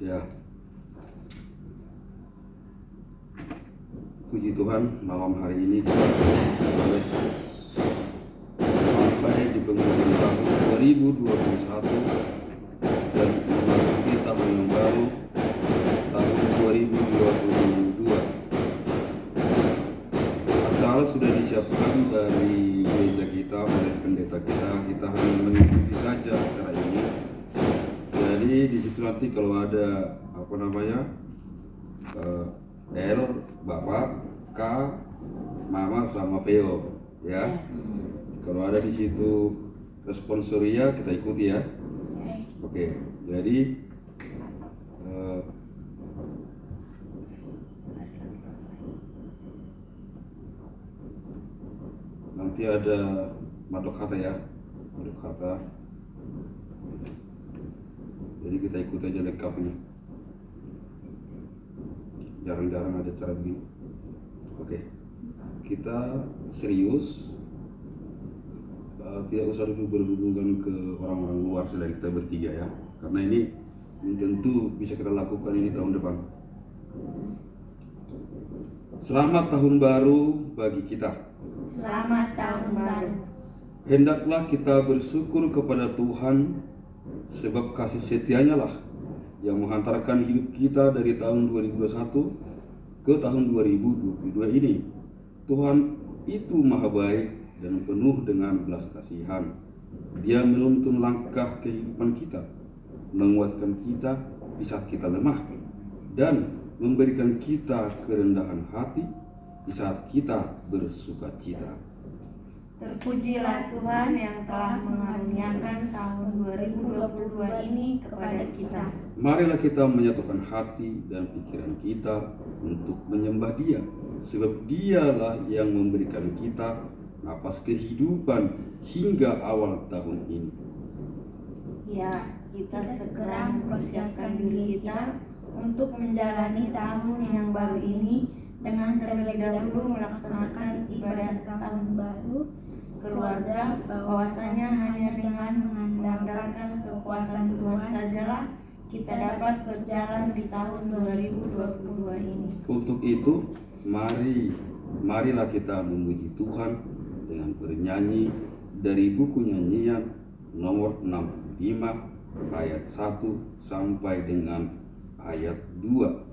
Ya, puji Tuhan, malam hari ini kita boleh sampai di penghujung tahun 2021 dan memasuki tahun yang baru, tahun 2022. Acara sudah disiapkan dari gereja kita oleh pendeta kita. Kita hanya mengikuti saja acara ini. Jadi di situ nanti kalau ada L, Bapak, K, Mama sama Veo, ya. Kalau ada di situ responsoria kita ikuti ya. Oke, jadi nanti ada madok kata ya, madok kata. Jadi kita ikuti aja lengkapnya. Jarang-jarang ada cara begini. Oke, kita serius. Tidak usah dulu berhubungan ke orang-orang luar selain kita bertiga ya, karena ini tentu bisa kita lakukan ini tahun depan. Selamat tahun baru bagi kita. Selamat tahun baru. Hendaklah kita bersyukur kepada Tuhan, sebab kasih setianya lah yang menghantarkan hidup kita dari tahun 2021 ke tahun 2022 ini. Tuhan itu maha baik dan penuh dengan belas kasihan. Dia menuntun langkah kehidupan kita, menguatkan kita di saat kita lemah, dan memberikan kita kerendahan hati di saat kita bersukacita. Terpujilah Tuhan yang telah mengaruniakan tahun 2022 ini kepada kita. Marilah kita menyatukan hati dan pikiran kita untuk menyembah Dia, sebab Dialah yang memberikan kita napas kehidupan hingga awal tahun ini. Ya, kita segera mempersiapkan diri kita untuk menjalani tahun yang baru ini dengan terlebih dahulu melaksanakan ibadat tahun baru keluarga, bahwasanya hanya dengan mengandalkan kekuatan Tuhan sajalah kita dapat berjalan di tahun 2022 ini. Untuk itu, marilah kita memuji Tuhan dengan bernyanyi dari buku nyanyian nomor 65 ayat 1 sampai dengan ayat 2.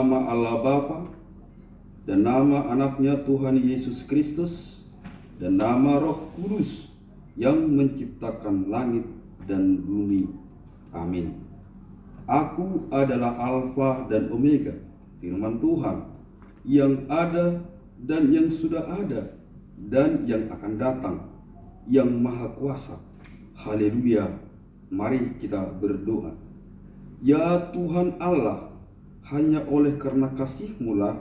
nama Allah Bapa dan nama anaknya Tuhan Yesus Kristus dan nama Roh Kudus yang menciptakan langit dan bumi. Amin. Aku adalah Alfa dan Omega, firman Tuhan, yang ada dan yang sudah ada dan yang akan datang, yang Maha Kuasa. Haleluya. Mari kita berdoa. Ya Tuhan Allah, hanya oleh karena kasih-Mu lah,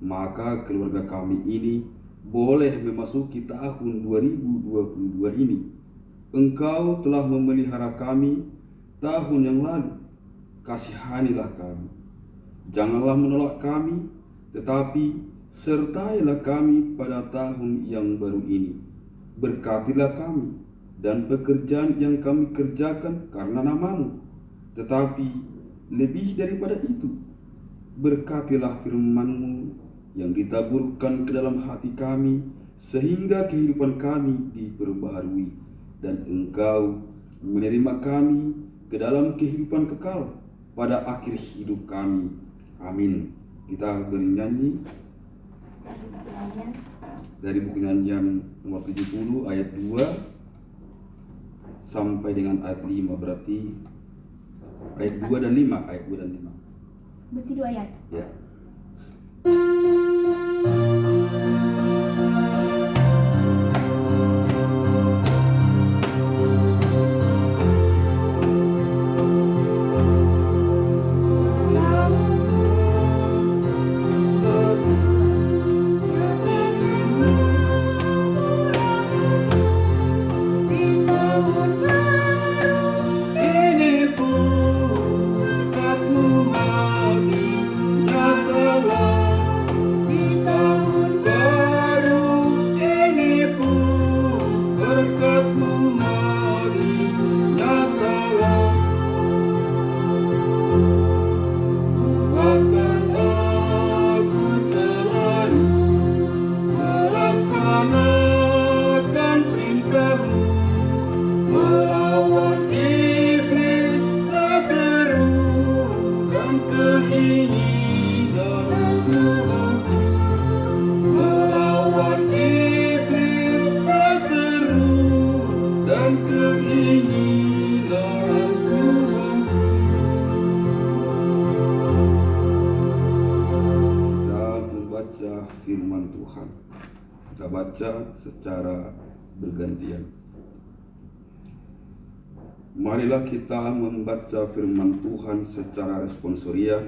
maka keluarga kami ini boleh memasuki tahun 2022 ini. Engkau telah memelihara kami tahun yang lalu. Kasihanilah kami. Janganlah menolak kami, tetapi sertailah kami pada tahun yang baru ini. Berkatilah kami dan pekerjaan yang kami kerjakan karena nama-Mu. Tetapi lebih daripada itu, berkatilah firman-Mu yang ditaburkan ke dalam hati kami, sehingga kehidupan kami diperbaharui, dan Engkau menerima kami ke dalam kehidupan kekal pada akhir hidup kami. Amin. Kita bernyanyi dari buku nyanyian nomor 70 ayat 2 sampai dengan ayat 5, berarti ayat 2 dan 5, ayat 2 dan 5. Berarti 2 ayat. Ya. Firman Tuhan kita baca secara bergantian. Marilah kita membaca firman Tuhan secara responsoria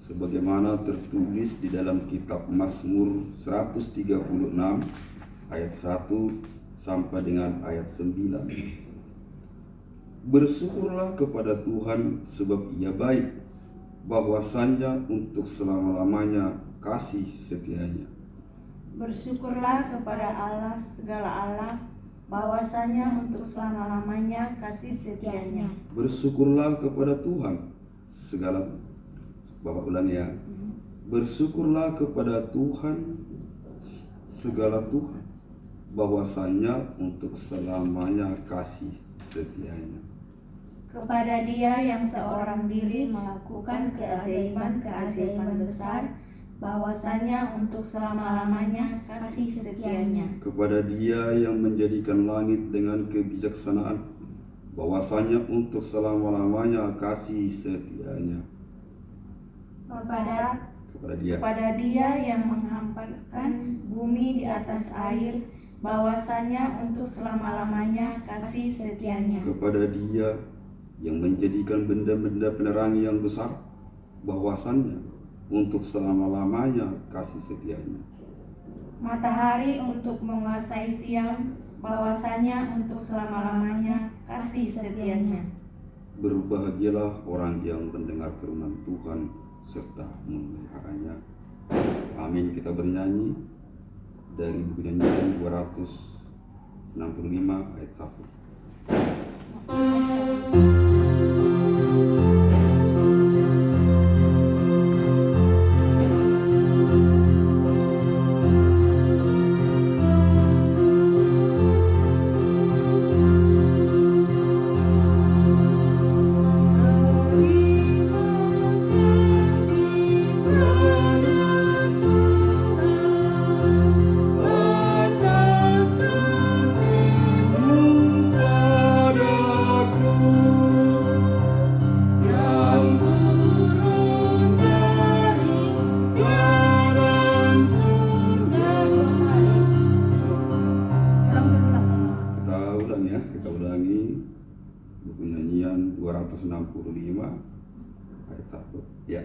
sebagaimana tertulis di dalam kitab Mazmur 136 ayat 1 sampai dengan ayat 9. Bersyukurlah kepada Tuhan sebab Ia baik, bahwasannya untuk selama-lamanya kasih setianya. Bersyukurlah kepada Allah segala Allah, bahwasanya untuk selama-lamanya kasih setianya. Bersyukurlah kepada Tuhan segala, Bapak ulang ya. Bersyukurlah kepada Tuhan segala Tuhan, bahwasanya untuk selamanya kasih setianya. Kepada Dia yang seorang diri melakukan keajaiban-keajaiban besar, bahwasanya untuk selama-lamanya kasih setianya. Kepada Dia yang menjadikan langit dengan kebijaksanaan, bahwasanya untuk selama-lamanya kasih setianya. Kepada Dia yang menghamparkan bumi di atas air, bahwasanya untuk selama-lamanya kasih setianya. Kepada Dia yang menjadikan benda-benda penerangi yang besar, bahwasannya untuk selama-lamanya kasih setianya. Matahari untuk menguasai siang, bahwasanya untuk selama-lamanya kasih setianya. Berbahagialah orang yang mendengar firman Tuhan serta memeliharanya. Amin. Kita bernyanyi dari buku nyanyian 265 ayat 1. Terima kasih. ulangi buku nyanyian 265 ayat 1. Ya.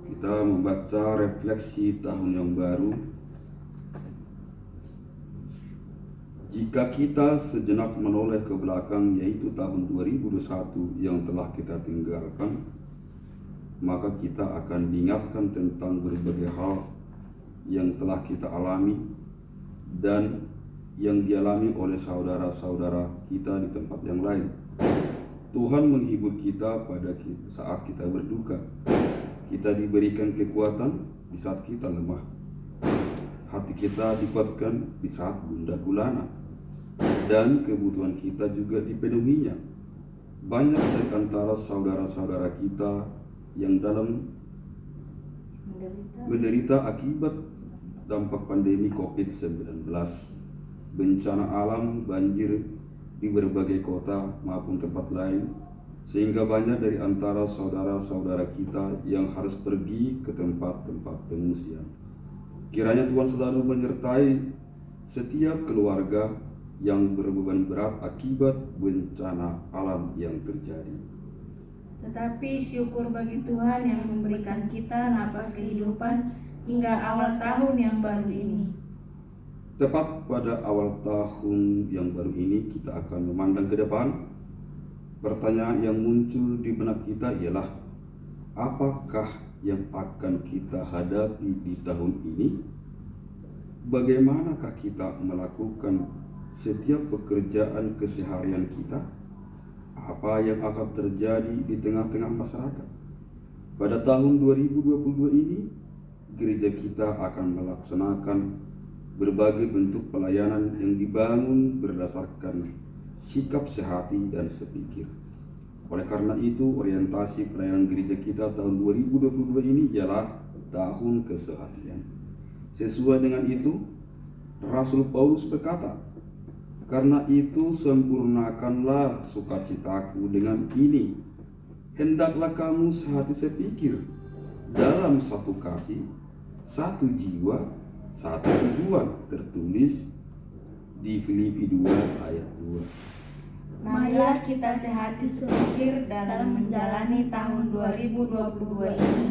Kita membaca refleksi tahun yang baru. Jika kita sejenak menoleh ke belakang, yaitu tahun 2021 yang telah kita tinggalkan, maka kita akan diingatkan tentang berbagai hal yang telah kita alami dan yang dialami oleh saudara-saudara kita di tempat yang lain. Tuhan menghibur kita pada saat kita berduka. Kita diberikan kekuatan di saat kita lemah. Hati kita dikuatkan di saat gundah gulana. Dan kebutuhan kita juga dipenuhinya. Banyak dari antara saudara-saudara kita yang dalam menderita akibat dampak pandemi COVID-19, bencana alam, banjir di berbagai kota maupun tempat lain, sehingga banyak dari antara saudara-saudara kita yang harus pergi ke tempat-tempat pengungsian. Kiranya Tuhan selalu menyertai setiap keluarga yang berbeban berat akibat bencana alam yang terjadi. Tetapi syukur bagi Tuhan yang memberikan kita napas kehidupan hingga awal tahun yang baru ini. Tepat pada awal tahun yang baru ini kita akan memandang ke depan. Pertanyaan yang muncul di benak kita ialah, apakah yang akan kita hadapi di tahun ini? Bagaimanakah kita melakukan setiap pekerjaan keseharian kita? Apa yang akan terjadi di tengah-tengah masyarakat? Pada tahun 2022 ini, gereja kita akan melaksanakan berbagai bentuk pelayanan yang dibangun berdasarkan sikap sehati dan sepikir. Oleh karena itu, orientasi pelayanan gereja kita tahun 2022 ini ialah tahun kesehatian. Sesuai dengan itu, Rasul Paulus berkata, "Karena itu sempurnakanlah sukacitaku dengan ini, hendaklah kamu sehati sepikir, dalam satu kasih, satu jiwa, satu tujuan," tertulis di Filipi 2 ayat 2. Marilah kita sehati sepikir dalam menjalani tahun 2022 ini.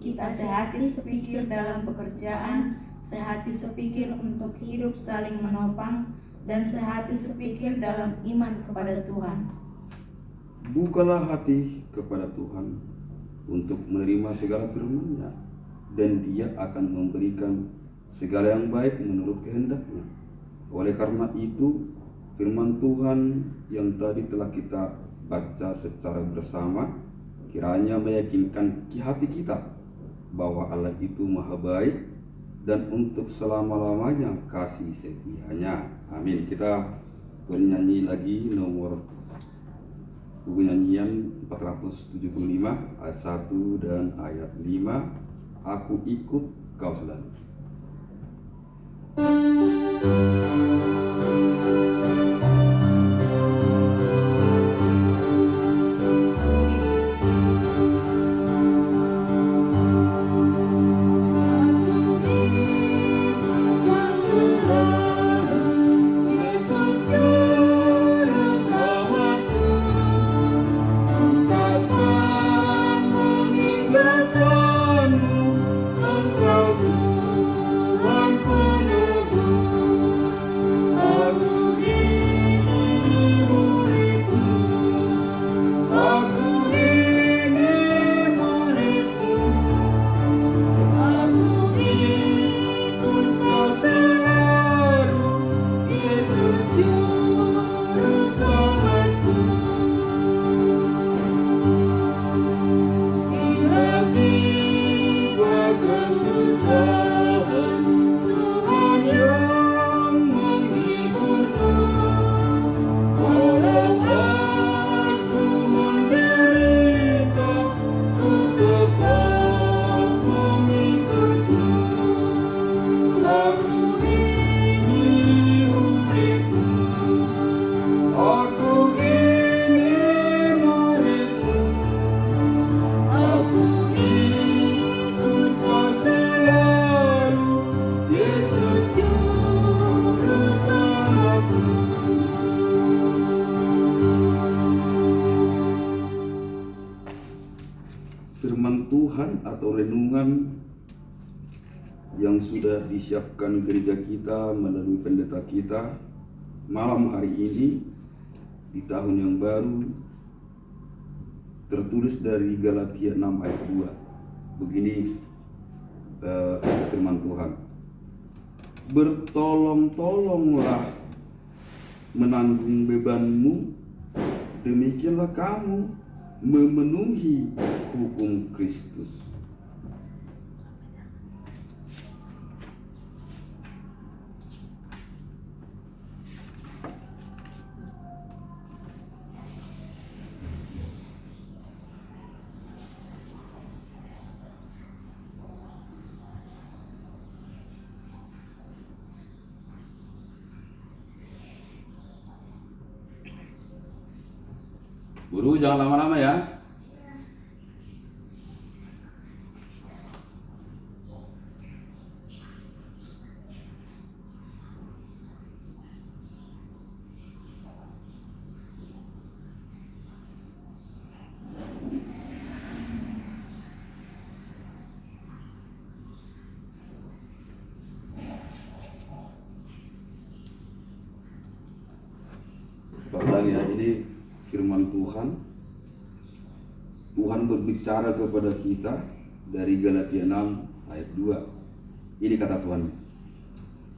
Kita sehati sepikir dalam pekerjaan, sehati sepikir untuk hidup saling menopang, dan sehati sepikir dalam iman kepada Tuhan. Bukalah hati kepada Tuhan untuk menerima segala firman-Nya, dan Dia akan memberikan segala yang baik menurut kehendak-Nya. Oleh karena itu, firman Tuhan yang tadi telah kita baca secara bersama kiranya meyakinkan hati kita bahwa Allah itu maha baik dan untuk selama-lamanya kasih setianya. Amin. Kita bernyanyi lagi nomor buku nyanyian 475 ayat 1 dan ayat 5. Aku ikut kau selalu. yang sudah disiapkan gereja kita melalui pendeta kita malam hari ini di tahun yang baru, tertulis dari Galatia 6 ayat 2. Begini firman Tuhan. Bertolong-tolonglah menanggung bebanmu, demikianlah kamu memenuhi hukum Kristus. Guru jangan lama-lama ya. Ulangi ya, ini firman Tuhan. Tuhan berbicara kepada kita dari Galatia 6 ayat 2. Ini kata Tuhan.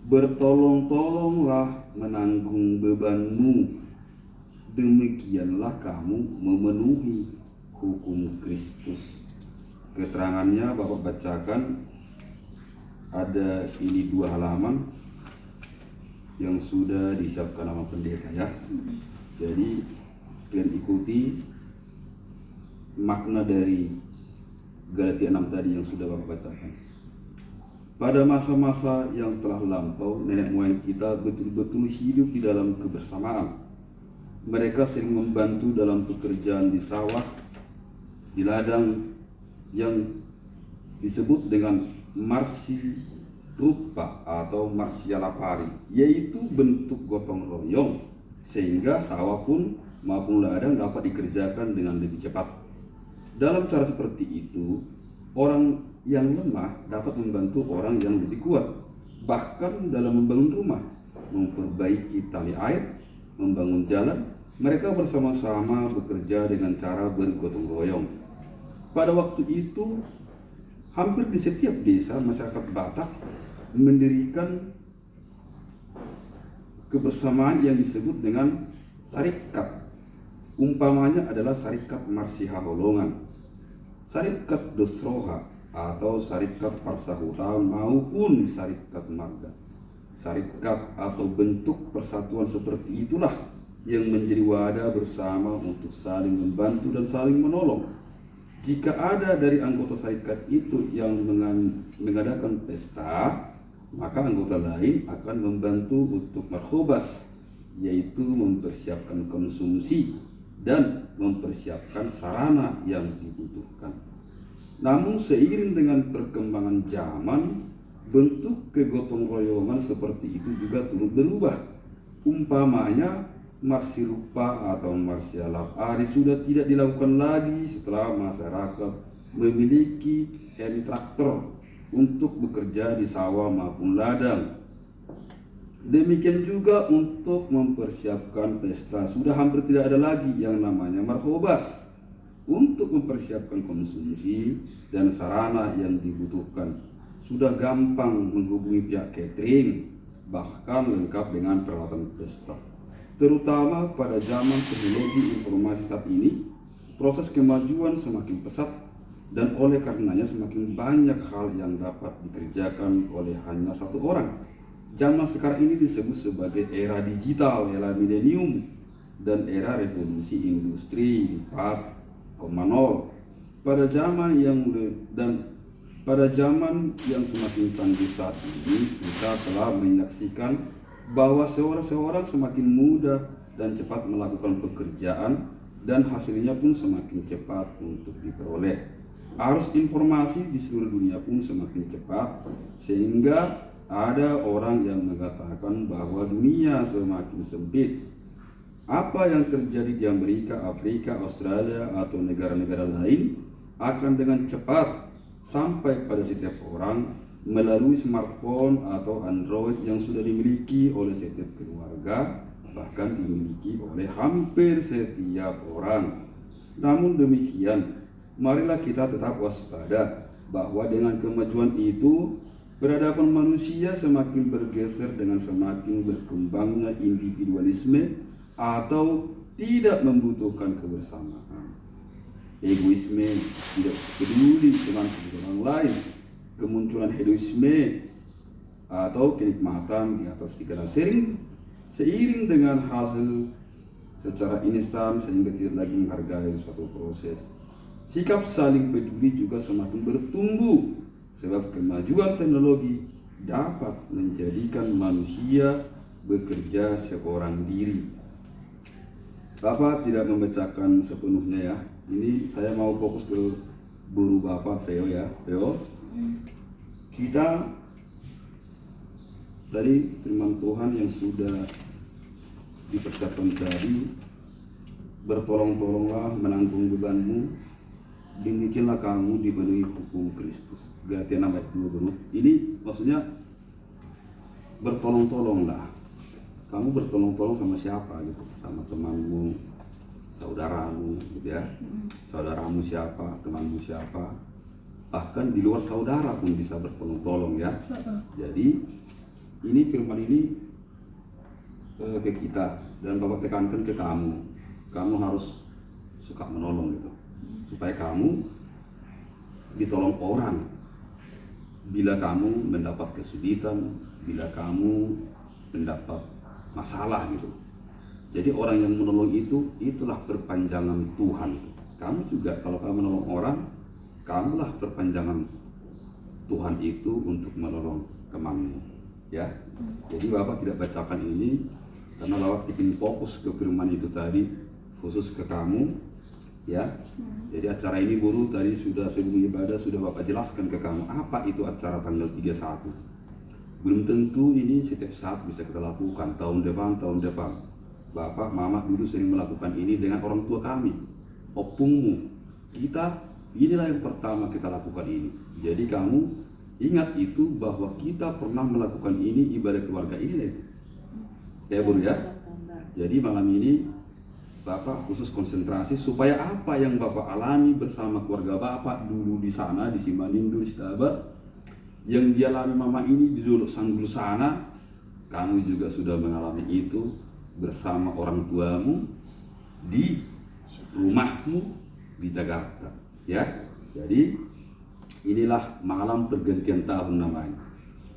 Bertolong-tolonglah menanggung bebanmu, demikianlah kamu memenuhi hukum Kristus. Keterangannya Bapak bacakan, ada ini 2 halaman yang sudah disiapkan sama pendeta ya. Jadi kalian ikuti makna dari Galatia 6 tadi yang sudah Bapak bacakan. Pada masa-masa yang telah lampau, nenek moyang kita betul-betul hidup di dalam kebersamaan. Mereka sering membantu dalam pekerjaan di sawah, di ladang yang disebut dengan marsi rupa atau marsialapari, yaitu bentuk gotong royong, sehingga sawah pun maupun ladang dapat dikerjakan dengan lebih cepat. Dalam cara seperti itu, orang yang lemah dapat membantu orang yang lebih kuat. Bahkan dalam membangun rumah, memperbaiki tali air, membangun jalan, mereka bersama-sama bekerja dengan cara bergotong royong. Pada waktu itu, hampir di setiap desa masyarakat Batak mendirikan kebersamaan yang disebut dengan sarikat. Umpamanya adalah sarikat Marsihaholongan, sarikat Dosroha atau sarikat Parsahutan maupun sarikat Marga. Sarikat atau bentuk persatuan seperti itulah yang menjadi wadah bersama untuk saling membantu dan saling menolong. Jika ada dari anggota sarikat itu yang mengadakan pesta, maka anggota lain akan membantu untuk marhobas, yaitu mempersiapkan konsumsi dan mempersiapkan sarana yang dibutuhkan. Namun seiring dengan perkembangan zaman, bentuk kegotong royongan seperti itu juga turut berubah. Umpamanya marsi rupa atau marsialapari sudah tidak dilakukan lagi setelah masyarakat memiliki hand traktor untuk bekerja di sawah maupun ladang. Demikian juga untuk mempersiapkan pesta, sudah hampir tidak ada lagi yang namanya marhobas untuk mempersiapkan konsumsi dan sarana yang dibutuhkan. Sudah gampang menghubungi pihak catering, bahkan lengkap dengan peralatan pesta. Terutama pada zaman teknologi informasi saat ini, proses kemajuan semakin pesat dan oleh karenanya semakin banyak hal yang dapat dikerjakan oleh hanya satu orang. Zaman sekarang ini disebut sebagai era digital, era milenium, dan era revolusi industri 4.0. Pada zaman yang semakin canggih saat ini, kita telah menyaksikan bahwa seorang semakin mudah dan cepat melakukan pekerjaan dan hasilnya pun semakin cepat untuk diperoleh. Arus informasi di seluruh dunia pun semakin cepat, sehingga ada orang yang mengatakan bahwa dunia semakin sempit. Apa yang terjadi di Amerika, Afrika, Australia, atau negara-negara lain akan dengan cepat sampai pada setiap orang melalui smartphone atau Android yang sudah dimiliki oleh setiap keluarga, bahkan dimiliki oleh hampir setiap orang. Namun demikian, marilah kita tetap waspada bahwa dengan kemajuan itu, peradaban manusia semakin bergeser dengan semakin berkembangnya individualisme atau tidak membutuhkan kebersamaan. Egoisme, tidak peduli dengan orang lain, kemunculan hedonisme atau kenikmatan di atas segala seiring dengan hasil secara instan sehingga tidak lagi menghargai suatu proses. Sikap saling peduli juga semakin bertumbuh sebab kemajuan teknologi dapat menjadikan manusia bekerja seorang diri. Bapak tidak membacakan sepenuhnya ya. Ini saya mau fokus ke guru Bapak Theo ya. Theo, kita dari firman Tuhan yang sudah dipersiapkan tadi, bertolong-tolonglah menanggung bebanmu, demikianlah kamu dipenuhi hukum Kristus. Galatia 6 ayat 2 guru. Ini maksudnya bertolong-tolonglah. Kamu bertolong-tolong sama siapa gitu? Sama temanmu, saudaramu gitu ya. Saudaramu siapa, temanmu siapa. Bahkan di luar saudara pun bisa bertolong-tolong ya. Jadi ini firman ini ke kita dan Bapak tekankan ke kamu. Kamu harus suka menolong gitu. Supaya kamu ditolong orang. Bila kamu mendapat kesulitan, bila kamu mendapat masalah gitu. Jadi orang yang menolong itu, itulah perpanjangan Tuhan. Kamu juga kalau kamu menolong orang, kamulah perpanjangan Tuhan itu untuk menolong temanmu. Ya. Jadi Bapak tidak bacakan ini karena Bapak ingin fokus ke firman itu tadi, khusus ke kamu. Ya, jadi acara ini guru tadi sudah sebelum ibadah sudah Bapak jelaskan ke kamu apa itu acara tanggal 31. Belum tentu ini setiap saat bisa kita lakukan tahun depan. Bapak, Mama dulu sering melakukan ini dengan orang tua kami, opungmu. Inilah yang pertama kita lakukan ini. Jadi kamu ingat itu bahwa kita pernah melakukan ini ibadah keluarga ini itu. Ya guru ya. Jadi malam ini Bapak khusus konsentrasi supaya apa yang Bapak alami bersama keluarga Bapak dulu di sana di Simanindo di Setabat, yang dialami Mama ini di Dolok Sanggul sana, kamu juga sudah mengalami itu bersama orang tuamu di rumahmu di Jakarta, ya. Jadi inilah malam pergantian tahun namanya,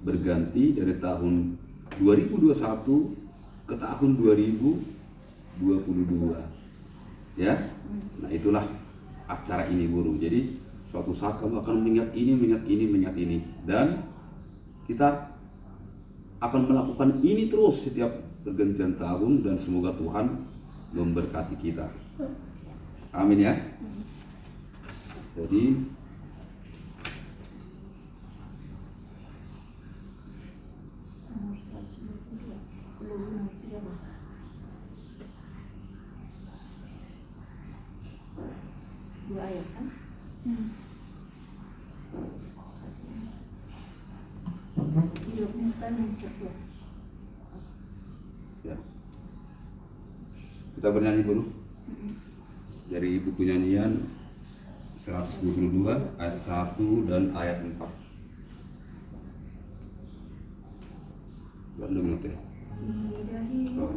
berganti dari tahun 2021 ke tahun 2022 ya. Nah itulah acara ini guru. Jadi suatu saat kamu akan mengingat ini dan kita akan melakukan ini terus setiap pergantian tahun dan semoga Tuhan memberkati kita. Amin ya. Jadi dua ayat kan? Ya. Kita bernyanyi dulu dari buku nyanyian 122 ayat 1 dan ayat 4. Bandung teh. Oh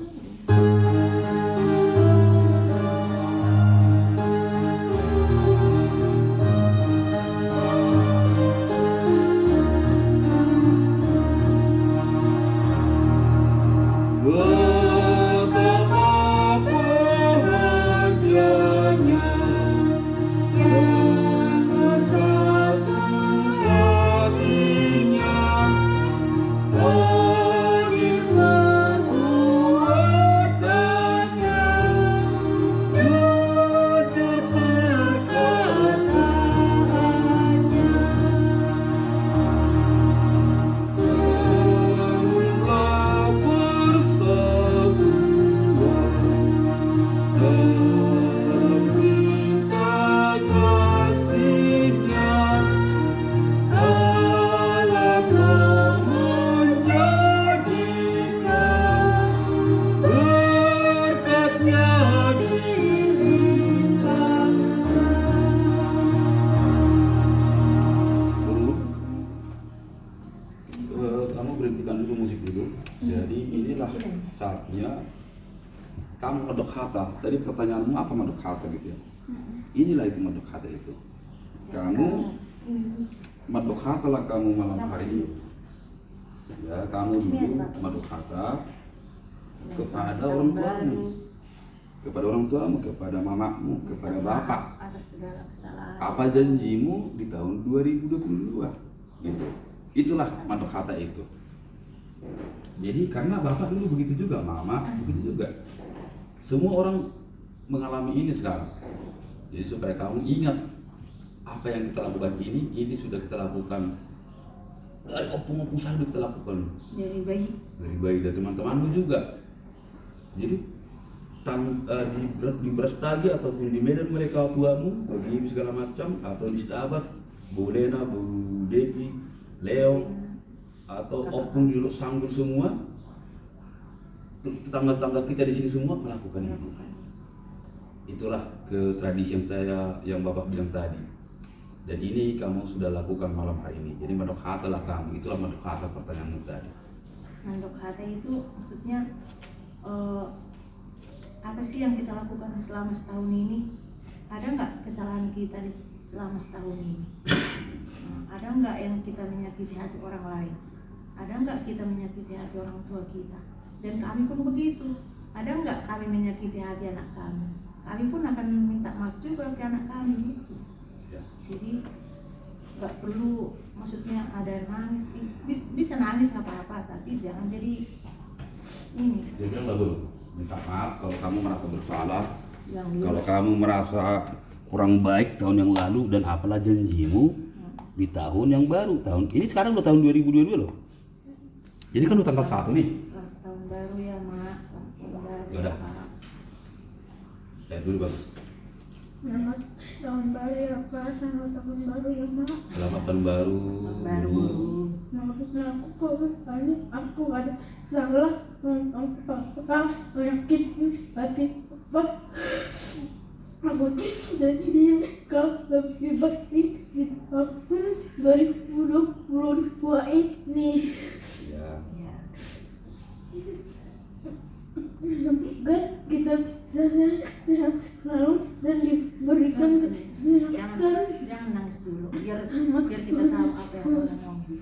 hentikan dulu musik dulu. Jadi inilah saatnya kamu medok hata. Tadi pertanyaanmu apa medok hata gitu ya? Inilah itu medok hata itu. Kamu medok hata lah kamu malam hari ini. Ya, kamu dulu medok hata kepada orang tuamu, kepada orang tuamu, kepada mamamu, kepada bapak. Atas segala kesalahan. Apa janjimu di tahun 2022? Gitu. Itulah medok hata itu. Jadi karena bapak dulu begitu juga, mama begitu juga. Semua orang mengalami ini sekarang. Jadi supaya kamu ingat apa yang kita lakukan ini sudah kita lakukan. Opung-opung sudah kita lakukan. Dari bayi Dan teman-temanmu juga. Jadi di Brastagi ataupun di Medan mereka tuamu, bagi segala macam, atau di Stabat, Bu Lena, Bu Devi, Leo, atau opung di Sanggul semua, tetangga-tetangga kita di sini semua melakukan ini. Itulah ke tradisi yang Bapak bilang tadi. Dan ini kamu sudah lakukan malam hari ini. Jadi medok hata lah kamu. Itulah medok hata pertanyaanmu tadi. Medok hata itu maksudnya apa sih yang kita lakukan selama setahun ini? Ada nggak kesalahan kita selama setahun ini? Ada nggak yang kita menyakiti hati orang lain? Ada nggak kita menyakiti hati orang tua kita? Dan kami pun begitu. Ada nggak kami menyakiti hati anak kami? Kami pun akan minta maaf juga ke anak kami gitu. Jadi nggak perlu, maksudnya ada nangis, bisa nangis nggak apa-apa, tapi jangan jadi ini. Dia bilang nggak boleh minta maaf kalau kamu merasa bersalah, kalau kamu merasa kurang baik tahun yang lalu, dan apalah janjimu di tahun yang baru. Tahun ini sekarang udah tahun 2022 loh. Jadi kan udah tanggal 1 nih. Selamat tahun baru ya, Mak. Selamat tahun baru. Ya udah. Dulu bagus. Selamat tahun baru ya Pak, selamat tahun baru ya Mak. Selamat tahun baru. Maafin aku kalau tadi aku ada salah, aku menyakiti hati Pak. Aku jadi dia kau lebih baik di tahun 2022 ini. Ya. Semoga kita bisa sehat selalu dan diberikan Jangan nangis dulu, biar kita tahu apa yang kita ngomongin.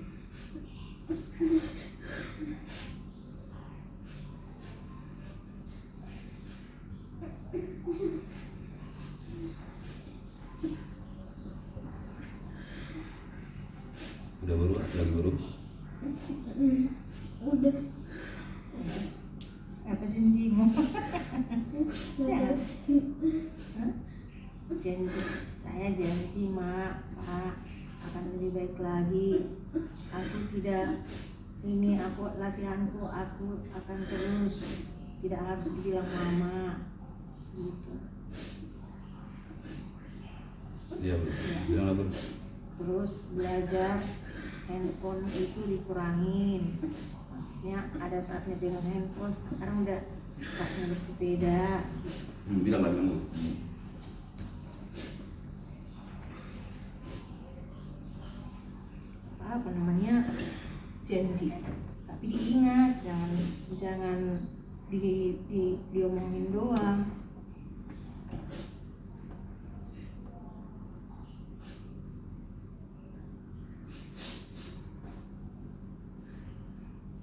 Udah baru, lagi baru. Udah. Apa janjimu? Janji, saya janji Mak, Pak akan lebih baik lagi. Aku tidak ini, aku latihanku aku akan terus, tidak harus dibilang mama gitu. Iya, bilang apa? Terus belajar handphone itu dikurangin. Maksudnya ada saatnya pegang handphone, sekarang udah saatnya bersepeda. Bilang lagi kamu. Apa namanya, janji, tapi diingat, jangan diomongin doang.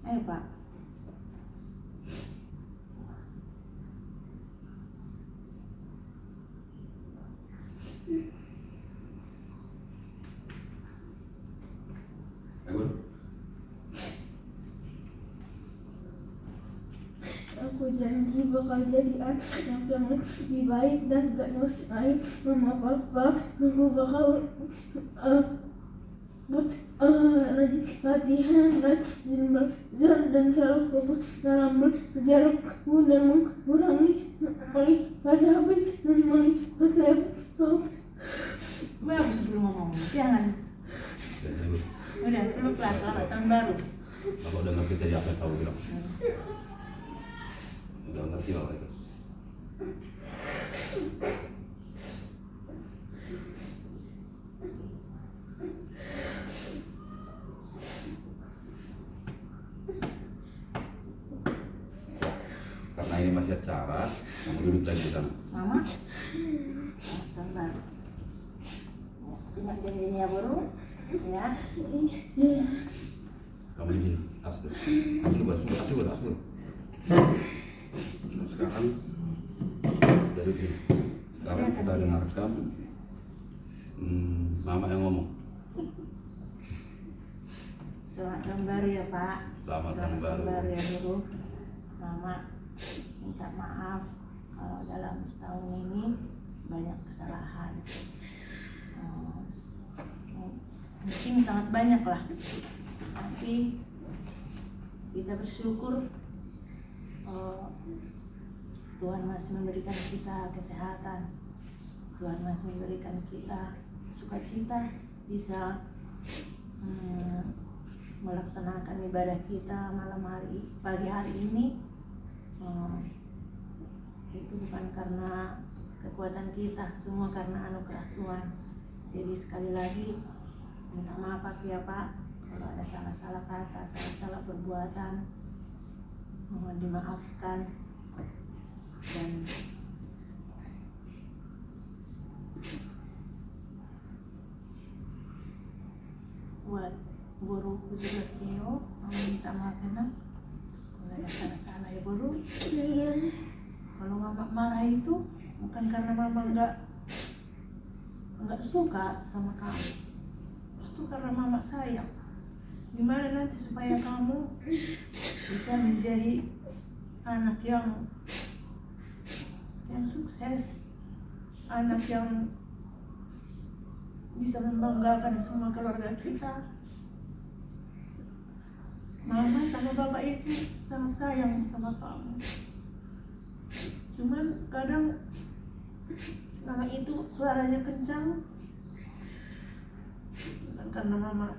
Ayo Pak. Aku janji bakal jadi anak yang sangat lebih baik dan gak nyusahin mama papa. Aku bakal rajin latihan, rajin belajar dan selalu fokus dalam belajar dan mengurangi pada habis dan melihat laptop. Bagus belum ngomong, jangan. Udah, lu kelas selamat tahun baru. Apa udah ngerti tadi apa yang kamu bilang? Udah ngerti apa itu? ini masih acara, kamu duduk lagi di sana. Mama, tahun baru. Ingat janjinya baru, ya. Kamu di sini, asli. Asli. Nah, sekarang dari sini. Sekarang kita dengarkan Mama yang ngomong. Selamat tahun baru ya Pak. Selamat tahun baru ya Guru. Mama minta maaf kalau dalam setahun ini banyak kesalahan. Mungkin sangat banyak lah. Tapi kita bersyukur Tuhan masih memberikan kita kesehatan. Tuhan masih memberikan kita sukacita bisa melaksanakan ibadah kita pagi hari ini. Itu bukan karena kekuatan kita, semua karena anugerah Tuhan. Jadi sekali lagi minta maaf ya Pak kalau ada salah-salah kata, salah-salah perbuatan, mohon dimaafkan. Dan buat guruku juga Theo, minta maaf ya kalau ada salah-salah ya Guru. Kalau Mama marah itu bukan karena Mama nggak suka sama kamu, itu karena Mama sayang. Gimana nanti supaya kamu bisa menjadi anak yang sukses, anak yang bisa membanggakan semua keluarga kita. Mama sama Bapak itu sangat sayang sama kamu. Cuman kadang anak itu suaranya kencang, bukan karena Mama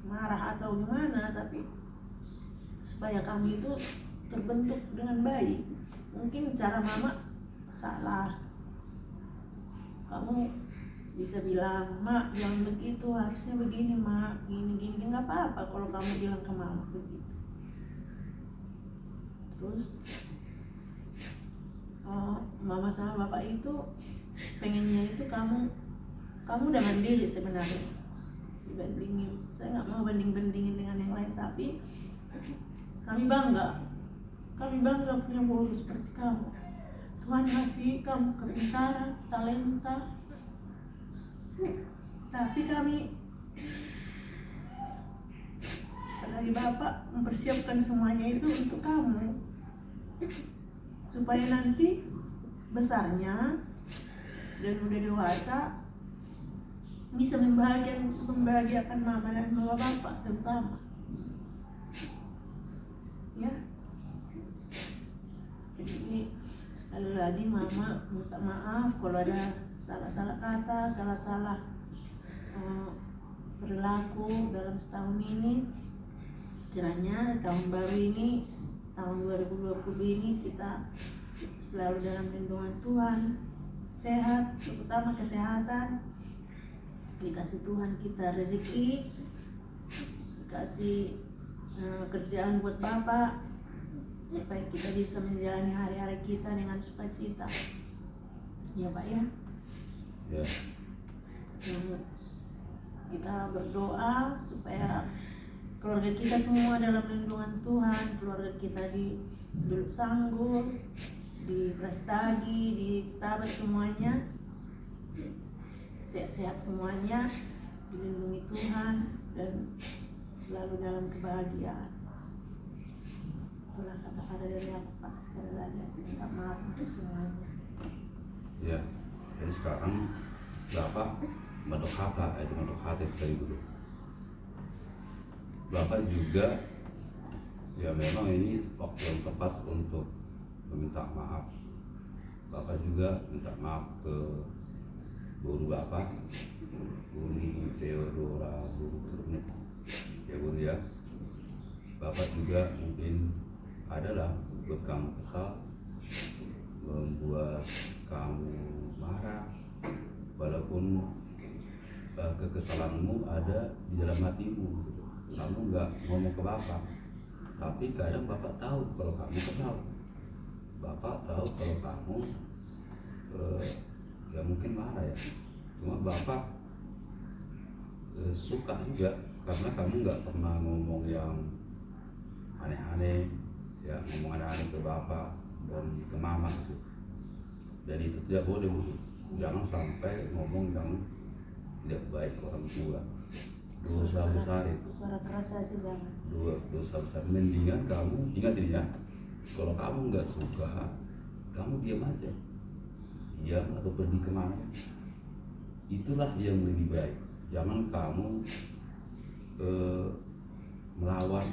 marah atau gimana, tapi supaya kamu itu terbentuk dengan baik. Mungkin cara Mama salah, kamu bisa bilang, Mak jangan begitu, harusnya begini Mak, gini, nggak apa-apa kalau kamu bilang ke Mama begitu. Terus Mama sama Bapak itu pengennya itu kamu udah mandiri sebenarnya. Dibandingin, saya nggak mau bandingin dengan yang lain, tapi kami bangga punya guru seperti kamu. Tuhan kasih kamu kepintaran, talenta, tapi kami dari Bapak mempersiapkan semuanya itu untuk kamu, supaya nanti besarnya dan udah dewasa bisa membahagiakan Mama dan Bapak terutama, ya. Jadi sekali lagi Mama minta maaf kalau ada salah-salah kata, salah-salah perilaku dalam setahun ini. Kiranya tahun baru ini, tahun 2020 ini kita selalu dalam lindungan Tuhan, sehat, terutama kesehatan, dikasih Tuhan kita rezeki, dikasih kerjaan buat Bapak, supaya kita bisa menjalani hari-hari kita dengan sukacita, ya Pak ya. Ya. Kita berdoa supaya keluarga kita semua dalam lindungan Tuhan, keluarga kita di Duluk Sanggul, di Prastagi, di Setabat, semuanya sehat-sehat semuanya, dilindungi Tuhan dan selalu dalam kebahagiaan. Itulah kata-kata dari aku Pak. Sekali lagi aku minta maaf untuk semuanya. Ya, jadi sekarang Bapak bentuk apa? Itu bentuk hati dari dulu. Bapak juga, ya memang ini waktu yang tepat untuk meminta maaf. Bapak juga minta maaf ke guru Bapak, Uni Theodora, guru Turnik, ya guru ya. Bapak juga mungkin adalah buat kamu kesal, membuat kamu marah, walaupun kekesalanmu ada di dalam hatimu. Kamu nggak ngomong ke Bapak, tapi kadang Bapak tahu kalau kamu kesal. Bapak tahu kalau kamu ya mungkin marah ya, cuma Bapak suka juga karena kamu nggak pernah ngomong yang aneh-aneh ya, ngomong aneh-aneh ke Bapak dan ke Mama gitu. Dan itu tidak boleh Bu, jangan sampai ngomong yang tidak baik ke orang tua. Dosa besar itu. Suara keras aja jangan. Dosa besar. Mendingan kamu ingat ini ya, kalau kamu nggak suka, kamu diam aja, diam atau pergi kemana. Itulah yang lebih baik. Jangan kamu melawan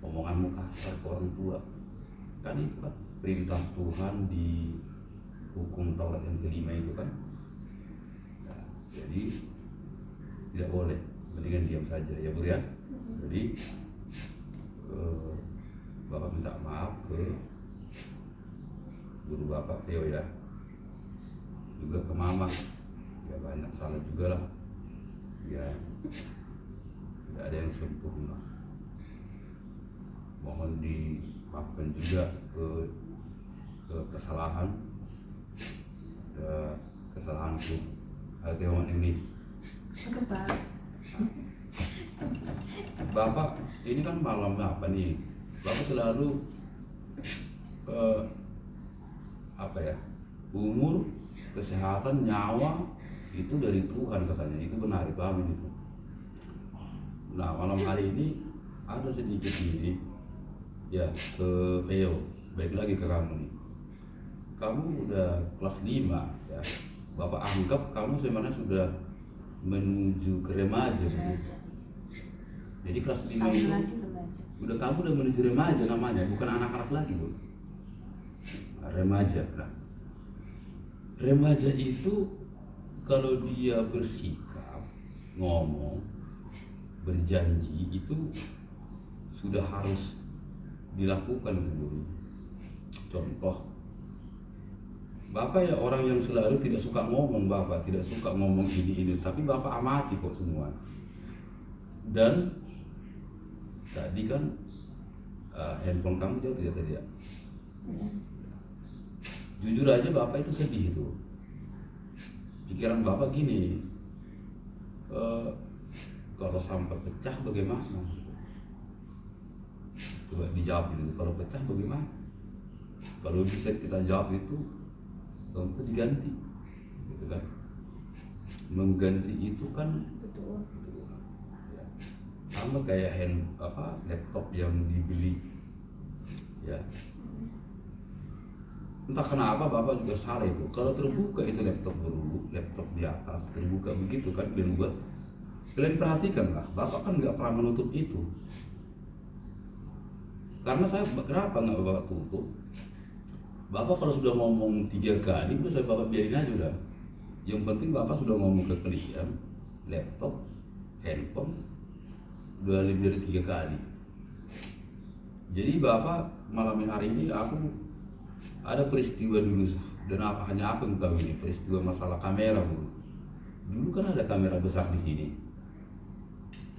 omonganmu kasar ke orang tua. Kan itu kan perintah Tuhan di hukum Taurat yang kelima itu kan. Nah, jadi tidak boleh, mendingan diam saja ya Bu ya. Jadi Bapak minta maaf ke guru Bapak Theo ya, juga ke Mama ya, banyak salah juga lah ya, tidak ada yang sempurna. Mohon dimaafkan juga ke kesalahanku Theo ini. Oke Pak. Bapak ini kan malam apa nih? Bapak selalu umur, kesehatan, nyawa itu dari Tuhan katanya. Itu benar, itu amin itu. Nah malam hari ini ada sedikit ini ya ke Theo, baik lagi ke kamu nih. Kamu udah kelas 5 ya. Bapak anggap kamu sebenarnya sudah menuju ke remaja. Jadi kelas 5 itu udah kamu udah menuju remaja namanya, bukan anak-anak lagi Bu. Remaja. Nah, remaja itu kalau dia bersikap, ngomong, berjanji itu sudah harus dilakukan itu dulu. Contoh, Bapak ya orang yang selalu tidak suka ngomong, Bapak tidak suka ngomong ini, tapi Bapak amati kok semua. Dan tadi kan handphone kamu jatuh ya tadi ya. Jujur aja Bapak itu sedih itu. Pikiran Bapak gini, kalau sampai pecah bagaimana? Coba dijawab dulu, kalau pecah bagaimana? Kalau bisa kita jawab itu, tentu diganti, gitu kan? Mengganti itu kan Betul. Ya, sama kayak laptop yang dibeli, ya. Entah kenapa Bapak juga salah itu. Kalau terbuka itu laptop dulu, laptop di atas terbuka begitu kan, kalian perhatikan lah, Bapak kan nggak pernah menutup itu. Karena saya kenapa nggak Bapak tutup? Bapak kalau sudah ngomong 3 kali, udah saya Bapak biarin aja udah. Yang penting Bapak sudah ngomong ke kalian, laptop, handphone, udah lebih dari 3 kali. Jadi Bapak malam hari ini aku ada peristiwa dulu, dan hanya apa yang tahu ini peristiwa masalah kamera Bu. Dulu kan ada kamera besar di sini.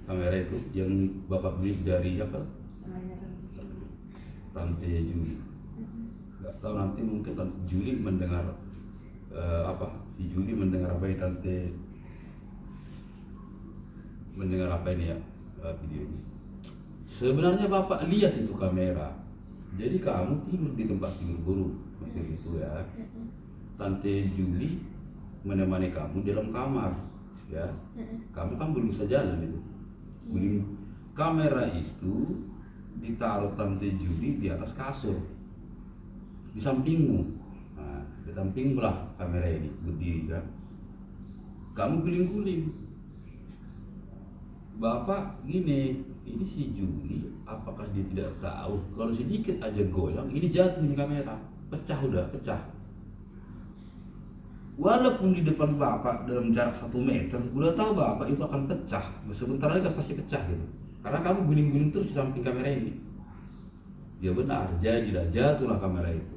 Kamera itu yang Bapak beli dari apa? Tante Juli. Gak tahu nanti mungkin Tante Juli mendengar si Juli mendengar apa ini, Tante mendengar apa ini ya, video ini. Sebenarnya Bapak lihat itu kamera. Jadi kamu tidur di tempat tidur guru, macam itu ya. Tante Juli menemani kamu dalam kamar, ya. Kamu kan belum bisa jalan itu. Kamera itu ditaruh Tante Juli di atas kasur, di sampingmu. Nah, di samping belah kamera ini berdiri kan. Kamu guling-guling. Bapak gini, ini si Juli, apakah dia tidak tahu kalau sedikit aja goyang ini jatuh ini kamera, pecah, udah pecah. Walaupun di depan Bapak dalam jarak 1 meter, udah tahu Bapak itu akan pecah, sebentar lagi kan pasti pecah gitu. Karena kamu guling-guling terus di samping kamera ini. Ya benar, jadilah jatuhlah kamera itu,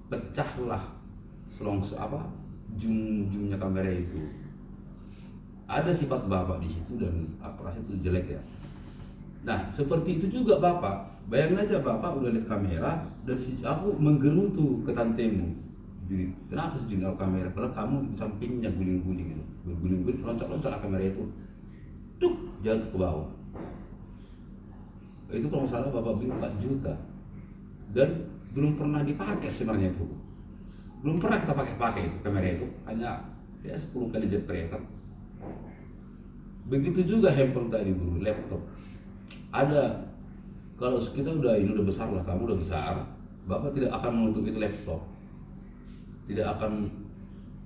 pecahlah jumnya kamera itu. Ada sifat Bapak di situ dan apakah itu jelek ya? Nah, seperti itu juga Bapak. Bayangin aja Bapak udah lihat kamera dan aku menggerutu ke tantemu. Jadi, kenapa sih jendela kamera? Padahal kamu di sampingnya guling-guling gitu. Berguling-guling, loncat-loncat lah kamera itu. Tuk, jatuh ke bawah. Itu kalau nggak salah Bapak beli 4 juta. Dan belum pernah dipakai sebenarnya itu. Belum pernah kita pakai itu kamera itu. Hanya ya 10 kali jepretan. Begitu juga handphone tadi bro, laptop. Ada, kalau kita ini udah besar lah, kamu udah besar, Bapak tidak akan menutup itu laptop, tidak akan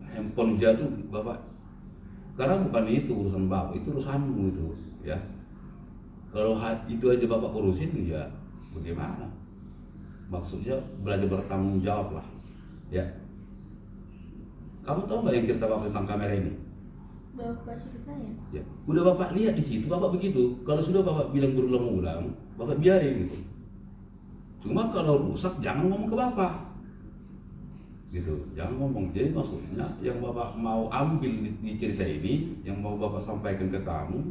handphone jatuh Bapak, karena bukan itu urusan Bapak, itu urusanmu itu ya. Kalau itu aja Bapak urusin ya bagaimana? Maksudnya belajar bertanggung jawab lah ya. Kamu tahu nggak yang cerita Bapak tentang kamera ini? Bapak cerita ya? Ya, udah Bapak lihat di situ, Bapak begitu. Kalau sudah Bapak bilang berulang-ulang, Bapak biarin gitu. Cuma kalau rusak jangan ngomong ke Bapak, gitu. Jangan ngomong. Jadi maksudnya yang Bapak mau ambil di cerita ini, yang mau Bapak sampaikan ke kamu,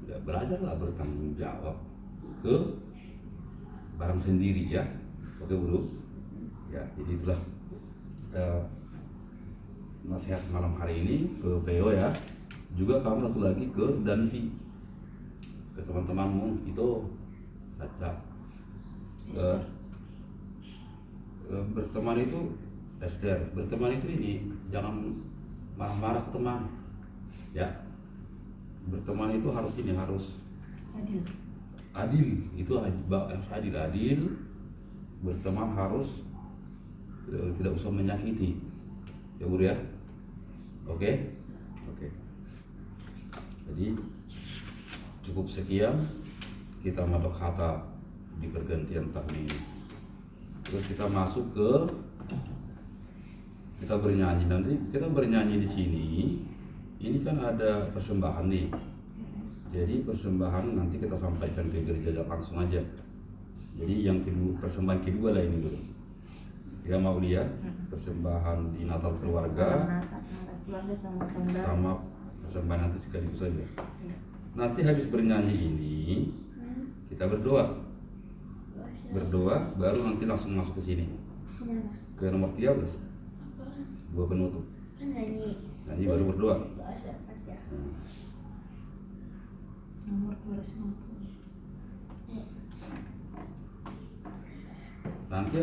ya belajarlah bertanggung jawab ke barang sendiri ya. Oke bro. Ya, jadi itulah nasihat malam hari ini ke PO ya. Juga kamu satu lagi ke Danti, ke teman-temanmu itu baca berteman itu Esther, berteman itu ini jangan marah-marah ke teman ya. Berteman itu harus adil, itu harus adil. Berteman harus tidak usah menyakiti ya bro ya. Oke. Jadi cukup sekian kita madok hata di pergantian tahun ini. Terus kita masuk ke kita bernyanyi. Nanti kita bernyanyi di sini. Ini kan ada persembahan nih. Jadi persembahan nanti kita sampaikan ke gereja langsung aja. Jadi yang kedua, persembahan kedua lah ini dulu. Ya mau dia persembahan di Natal keluarga sama persembahan nanti sekaligus saja. Nanti habis bernyanyi ini kita berdoa baru nanti langsung masuk ke sini ke nomor 13 dua penutup. Nyanyi baru berdoa. Nomor 250. Nanti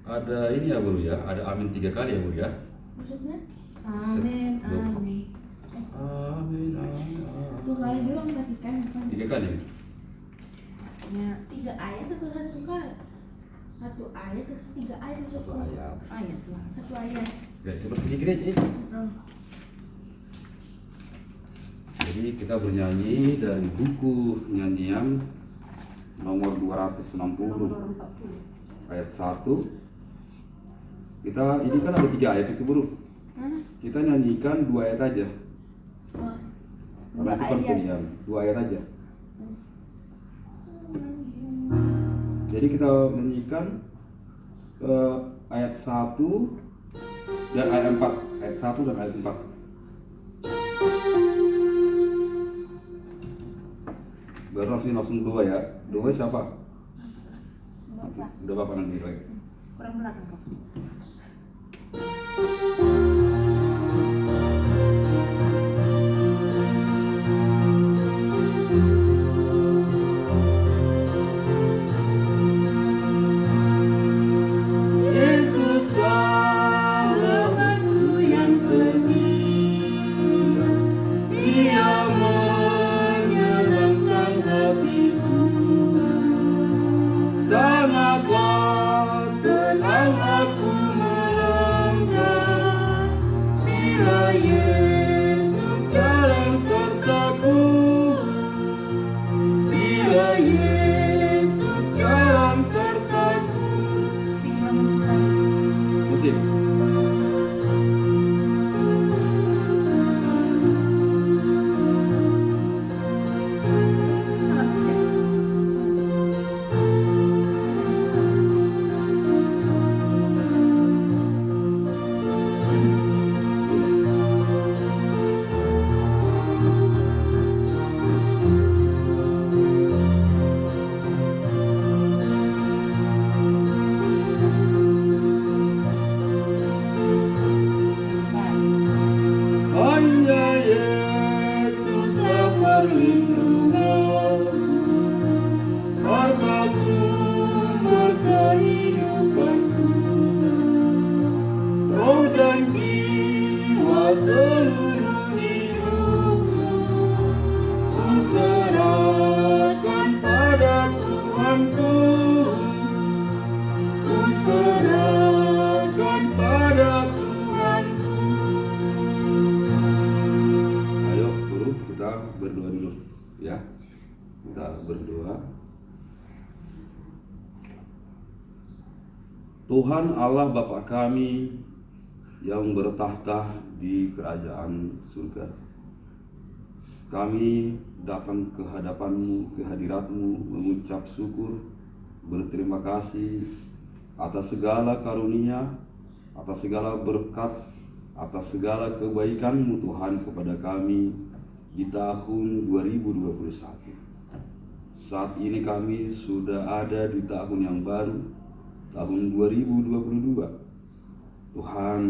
ada ini ya bro ya, ada amin 3 kali ya bro ya. Maksudnya? Amin. Amin. 2 kali doang berarti kan? 3 kali. Maksudnya 3 ayat atau 1 kali? 1 ayat terus 3 ayat masuk Satu ayat. ayat lah. 1 ayat. Ya, seperti di gereja. Jadi kita bernyanyi dari buku nyanyian nomor 260 ayat 1. Kita ini kan ada 3 ayat itu bro. Kita nyanyikan 2 ayat aja. Karena itu kan pilihan 2 ayat aja. Jadi kita nyanyikan ayat 1 dan ayat 4. Ayat 1 dan ayat 4. Baru langsung 2 ya. 2 siapa? Nanti, udah Bapak nanti lagi. Kurang belakang kok. Yesus sahabatku yang setia, Dia menyenangkan hatiku. Sangatlah tenang aku melangkah hidupku ku serahkan pada Tuhanku. Ayo guru, kita berdoa dulu ya. Kita berdoa. Tuhan Allah Bapa kami yang bertahta di kerajaan surga, kami datang ke hadapan-Mu, ke hadirat-Mu, mengucap syukur, berterima kasih atas segala karunia, atas segala berkat, atas segala kebaikan-Mu Tuhan kepada kami di tahun 2021. Saat ini kami sudah ada di tahun yang baru, tahun 2022. Tuhan,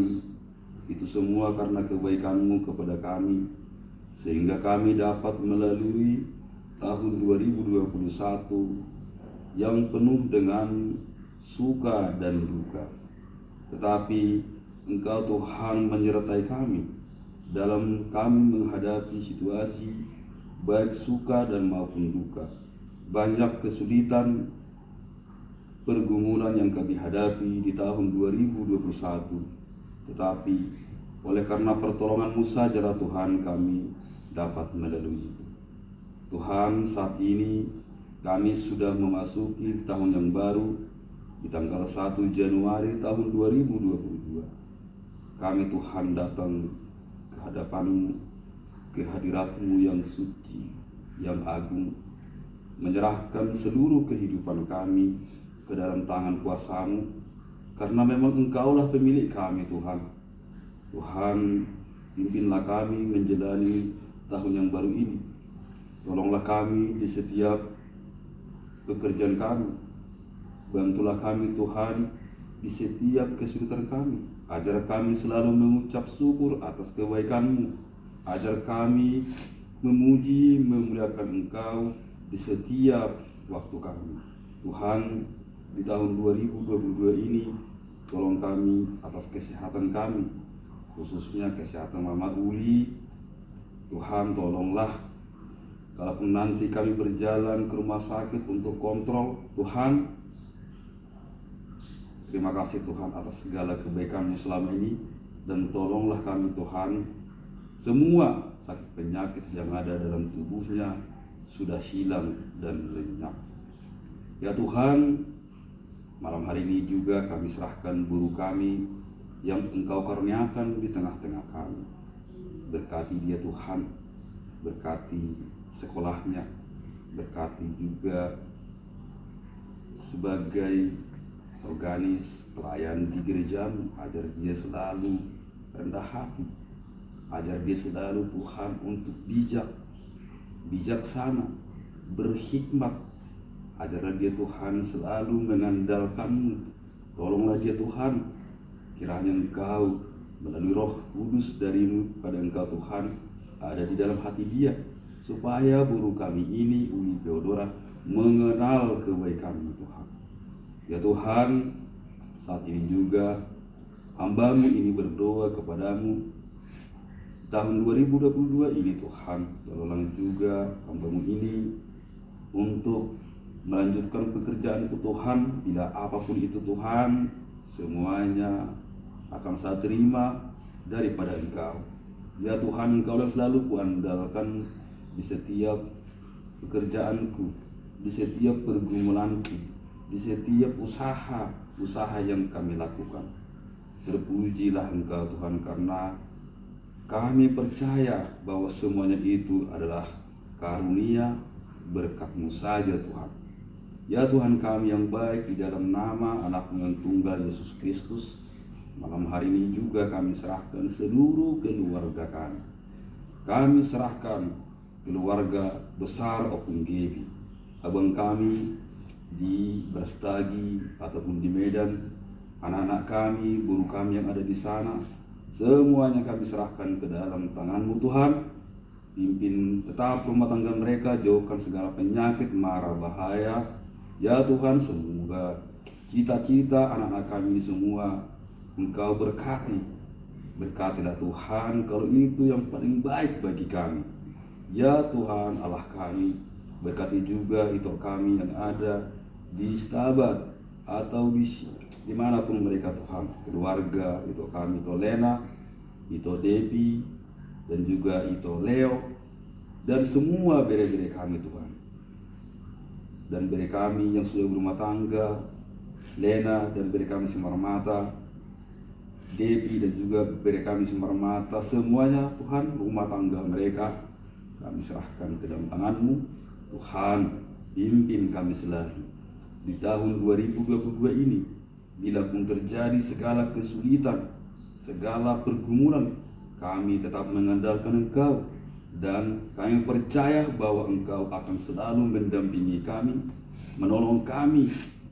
itu semua karena kebaikan-Mu kepada kami, sehingga kami dapat melalui tahun 2021 yang penuh dengan suka dan duka. Tetapi Engkau Tuhan menyertai kami dalam kami menghadapi situasi baik suka dan maupun duka. Banyak kesulitan, pergumulan yang kami hadapi di tahun 2021, tetapi oleh karena pertolongan-Mu sajalah Tuhan kami dapat melalui itu. Tuhan, saat ini kami sudah memasuki tahun yang baru di tanggal 1 Januari tahun 2022. Kami Tuhan datang ke hadapan-Mu, ke hadirat-Mu yang suci, yang agung, menyerahkan seluruh kehidupan kami ke dalam tangan kuasa-Mu, karena memang Engkaulah pemilik kami Tuhan. Tuhan, pimpinlah kami menjalani tahun yang baru ini. Tolonglah kami di setiap pekerjaan kami. Bantulah kami Tuhan di setiap kesulitan kami. Ajar kami selalu mengucap syukur atas kebaikan-Mu. Ajar kami memuji, memuliakan Engkau di setiap waktu kami. Tuhan, di tahun 2022 ini, tolong kami atas kesehatan kami, khususnya kesehatan Mama Uli. Tuhan, tolonglah kalaupun nanti kami berjalan ke rumah sakit untuk kontrol, Tuhan, terima kasih Tuhan atas segala kebaikan-Mu selama ini, dan tolonglah kami Tuhan, semua sakit penyakit yang ada dalam tubuhnya sudah hilang dan lenyap. Ya Tuhan, malam hari ini juga kami serahkan guru kami yang Engkau karuniakan di tengah-tengah kami. Berkati dia Tuhan, berkati sekolahnya, berkati juga sebagai organis pelayan di gereja-Mu. Ajar dia selalu rendah hati, ajar dia selalu Tuhan untuk bijaksana, berhikmat. Ajarlah dia Tuhan selalu mengandalkan-Mu. Tolonglah dia Tuhan, kiranya Engkau melalui Roh Kudus dari-Mu pada Engkau Tuhan ada di dalam hati dia, supaya guru kami ini, Uli Theodora, mengenal kebaikan-Mu Tuhan. Ya Tuhan, saat ini juga hamba-Mu ini berdoa kepadamu tahun 2022 ini Tuhan. Tolonglah juga hamba-Mu ini untuk melanjutkan pekerjaanku Tuhan. Bila apapun itu Tuhan, semuanya akan saya terima daripada Engkau. Ya Tuhan, Engkau yang selalu kuandalkan di setiap pekerjaanku, di setiap pergumulanku, di setiap usaha yang kami lakukan. Terpujilah Engkau Tuhan, karena kami percaya bahwa semuanya itu adalah karunia berkat-Mu saja Tuhan. Ya Tuhan kami yang baik, di dalam nama anak-Mu yang tunggal Yesus Kristus, malam hari ini juga kami serahkan seluruh keluarga kami. Kami serahkan keluarga besar Opung Gebi, abang kami di Brastagi ataupun di Medan, anak-anak kami, guru kami yang ada di sana, semuanya kami serahkan ke dalam tangan-Mu Tuhan. Pimpin tetap rumah tangga mereka, jauhkan segala penyakit, mara, bahaya. Ya Tuhan, semoga cita-cita anak-anak kami ini semua Engkau berkati. Berkatilah Tuhan, kalau itu yang paling baik bagi kami. Ya Tuhan Allah kami, berkati juga itu kami yang ada di Stabat atau dimanapun mereka Tuhan, keluarga itu kami, itu Lena, itu Devi, dan juga itu Leo, dan semua bere-bere kami Tuhan, dan bere kami yang sudah berumah tangga, Lena dan bere kami Semarmata, Devi dan juga bere kami Semarmata, semuanya Tuhan, rumah tangga mereka kami serahkan ke dalam tangan-Mu Tuhan. Pimpin kami selalu di tahun 2022 ini. Bila pun terjadi segala kesulitan, segala pergumulan, kami tetap mengandalkan Engkau, dan kami percaya bahwa Engkau akan selalu mendampingi kami, menolong kami,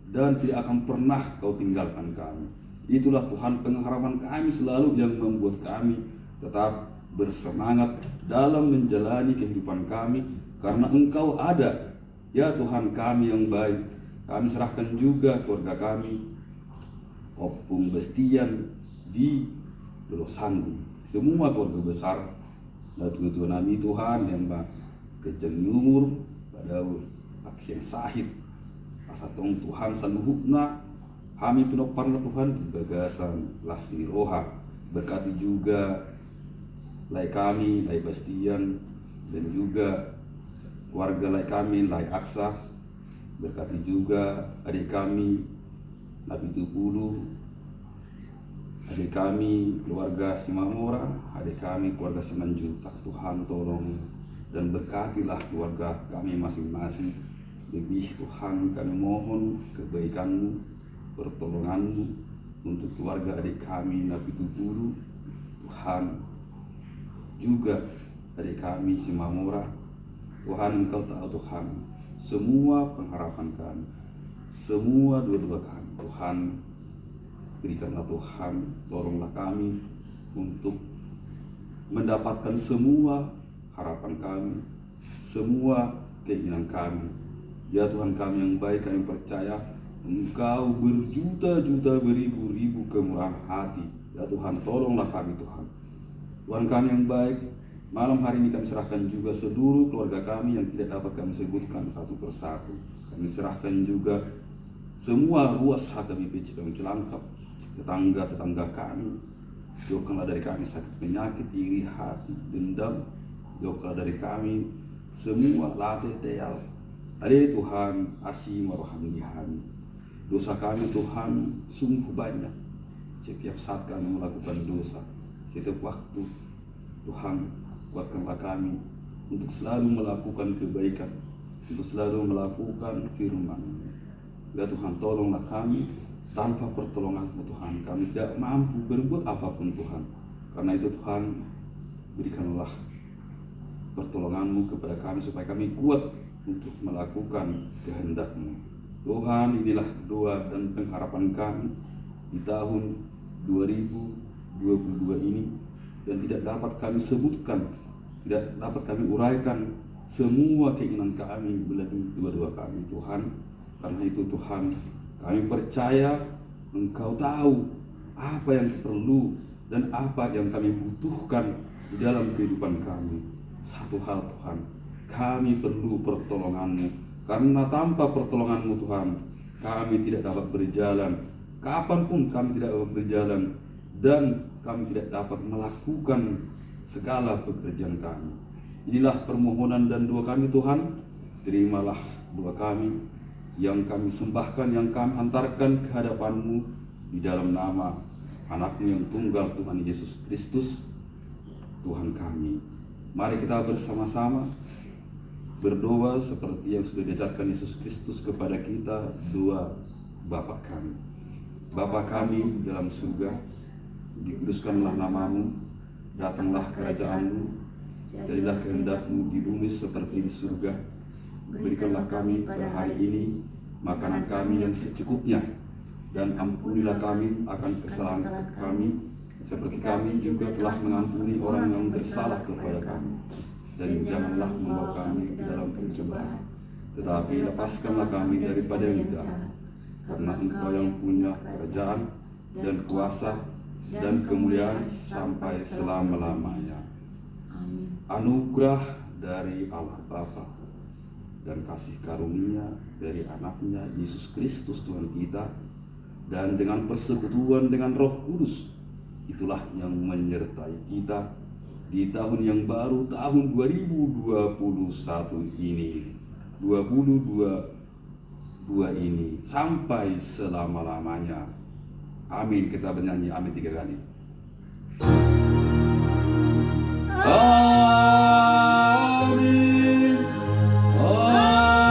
dan tidak akan pernah Kau tinggalkan kami. Itulah Tuhan pengharapan kami selalu yang membuat kami tetap bersemangat dalam menjalani kehidupan kami, karena Engkau ada. Ya Tuhan kami yang baik, kami serahkan juga keluarga kami, Opung Bestian di Lolosanggu, semua keluarga besar, dan tuan kami Tuhan yang kejenyur pada aksi yang sahid, pasatong Tuhan saluhukna, kami pinoparna Tuhan di bagasan lasni roha, berkati juga lai kami, lai Bastian, dan juga warga lai kami, lai Aksa, berkati juga adik kami Nabi Tupulu, adik kami keluarga Simamora, adik kami keluarga Simanjuntak. Tuhan tolong dan berkatilah keluarga kami masing-masing. Lebih Tuhan kami mohon kebaikan-Mu, pertolongan-Mu untuk keluarga adik kami Nabi Tupulu, Tuhan, juga adik kami Simamora. Tuhan Engkau tahu Tuhan semua pengharapan kami, semua doa-doa kami. Tuhan, berikanlah Tuhan, tolonglah kami untuk mendapatkan semua harapan kami, semua keinginan kami. Ya Tuhan kami yang baik, kami percaya Engkau berjuta-juta, beribu-ribu kemurahan hati. Ya Tuhan, tolonglah kami Tuhan. Tuhan kami yang baik, malam hari ini kami serahkan juga seluruh keluarga kami yang tidak dapat kami sebutkan satu persatu. Kami serahkan juga semua ruas HKBP Cidahu Cilangkap, tetangga-tetangga kami. Jauhkanlah dari kami sakit penyakit, iri hati, dendam. Jauhkanlah dari kami semua latih teal. Ade Tuhan, asim warohamihan. Dosa kami Tuhan sungguh banyak. Setiap saat kami melakukan dosa, setiap waktu Tuhan, kuatkanlah kami untuk selalu melakukan kebaikan, untuk selalu melakukan firman. Ya Tuhan, tolonglah kami, tanpa pertolongan-Mu Tuhan kami tidak mampu berbuat apapun Tuhan. Karena itu Tuhan, berikanlah pertolongan-Mu kepada kami supaya kami kuat untuk melakukan kehendak-Mu. Tuhan, inilah doa dan pengharapan kami di tahun 2022 ini, dan tidak dapat kami sebutkan, tidak dapat kami uraikan semua keinginan kami melalui doa-doa kami Tuhan. Karena itu Tuhan, kami percaya Engkau tahu apa yang perlu dan apa yang kami butuhkan di dalam kehidupan kami. Satu hal Tuhan, kami perlu pertolongan-Mu, karena tanpa pertolongan-Mu Tuhan, kami tidak dapat berjalan. Kapanpun kami tidak dapat berjalan, dan kami tidak dapat melakukan segala pekerjaan kami. Inilah permohonan dan doa kami Tuhan. Terimalah doa kami yang kami sembahkan, yang kami hantarkan ke hadapan-Mu di dalam nama anak-Mu yang tunggal, Tuhan Yesus Kristus, Tuhan kami. Mari kita bersama-sama berdoa seperti yang sudah diajarkan Yesus Kristus kepada kita. Doa Bapa kami. Bapa kami dalam surga, dikuduskanlah nama-Mu, datanglah kerajaan-Mu, jadilah kehendak-Mu di bumi seperti di surga. Berikanlah kami pada hari ini makanan kami yang secukupnya, dan ampunilah kami akan kesalahan kami, seperti kami juga telah mengampuni orang yang bersalah kepada kami. Dan janganlah membawa kami ke dalam pencobaan, tetapi lepaskanlah kami daripada yang jahat. Karena Engkau yang punya kerajaan dan kuasa dan kemuliaan sampai selama-lamanya. Anugerah dari Allah Bapa dan kasih karunia dari anaknya Yesus Kristus Tuhan kita, dan dengan persekutuan dengan Roh Kudus, itulah yang menyertai kita di tahun yang baru, tahun 2021 ini, 2022 ini, sampai selama-lamanya. Amin. Kita bernyanyi amin 3 kali. Amin. Amin.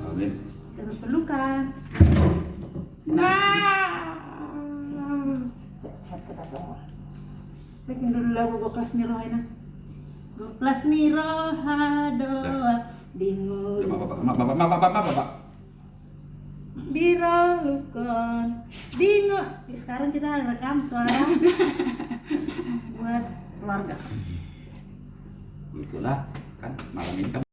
Amin. Terus pelukan. Sehat kita semua. Bikin dulu lagu Goklas Niroh enak. Goklas Niroh doa dingu. Bapak. Dirolukon dingu. Sekarang kita rekam suara buat keluarga. Itulah kan malam ini kan